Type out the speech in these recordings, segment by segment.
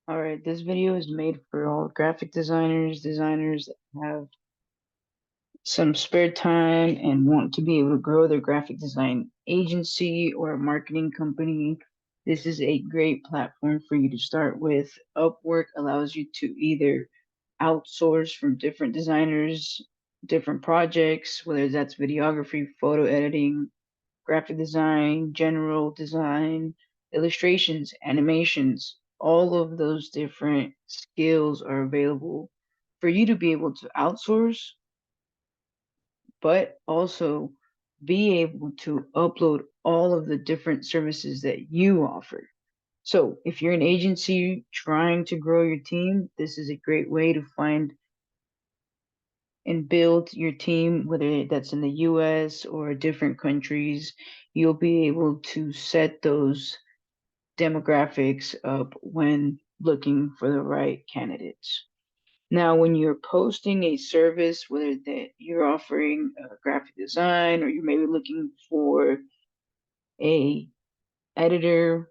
All right, this video is made for all graphic designers that have some spare time and want to be able to grow their graphic design agency or a marketing company. This is a great platform for you to start with. Upwork allows you to either outsource from different designers, different projects, whether that's videography, photo editing, graphic design, general design, illustrations, animations, all of those different skills are available for you to be able to outsource, but also be able to upload all of the different services that you offer. So if you're an agency trying to grow your team, this is a great way to find and build your team, whether that's in the US or different countries. You'll be able to set those demographics up when looking for the right candidates. Now, when you're posting a service, whether that you're offering graphic design or you may be looking for a editor,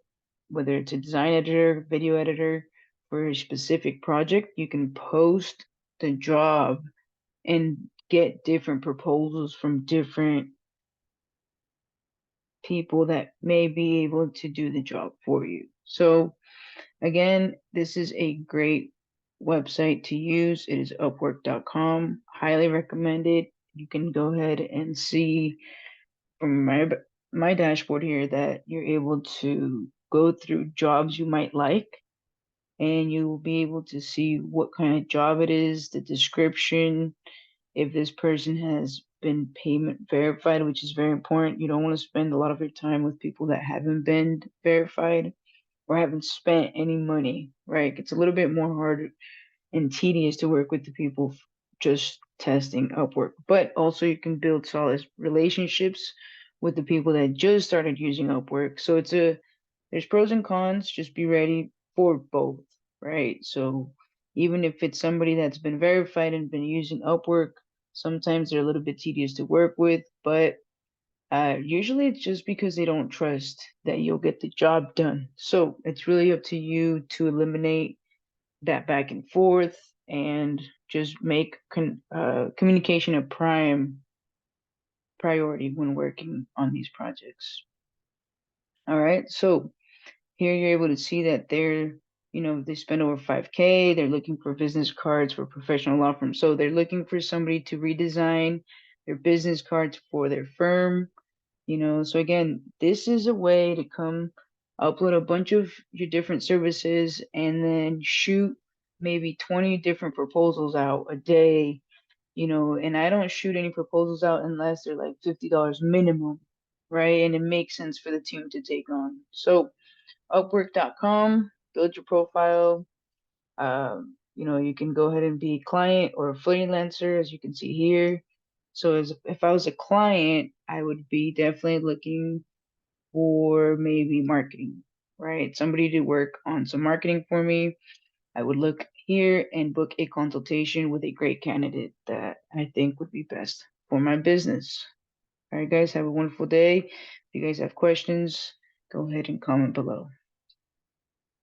whether it's a design editor, video editor for a specific project, you can post the job and get different proposals from different people that may be able to do the job for you. So again, this is a great website to use. It is upwork.com. Highly recommended. You can go ahead and see from my dashboard here that you're able to go through jobs you might like, and you will be able to see what kind of job it is, the description, if this person has been payment verified, which is very important. You don't want to spend a lot of your time with people that haven't been verified or haven't spent any money, right? It's a little bit more hard and tedious to work with the people just testing Upwork. But also you can build solid relationships with the people that just started using Upwork. So there's pros and cons. Just be ready for both, right? So even if it's somebody that's been verified and been using Upwork, sometimes they're a little bit tedious to work with, but usually it's just because they don't trust that you'll get the job done. So it's really up to you to eliminate that back and forth and just make communication a prime priority when working on these projects. All right, so here you're able to see that they spend over 5K. They're looking for business cards for professional law firms. So they're looking for somebody to redesign their business cards for their firm. So again, this is a way to come upload a bunch of your different services and then shoot maybe 20 different proposals out a day, and I don't shoot any proposals out unless they're like $50 minimum, right? And it makes sense for the team to take on. So Upwork.com, build your profile. You can go ahead and be a client or a freelancer, as you can see here. So if I was a client, I would be definitely looking for maybe marketing, right? Somebody to work on some marketing for me. I would look here and book a consultation with a great candidate that I think would be best for my business. All right, guys, have a wonderful day. If you guys have questions, go ahead and comment below.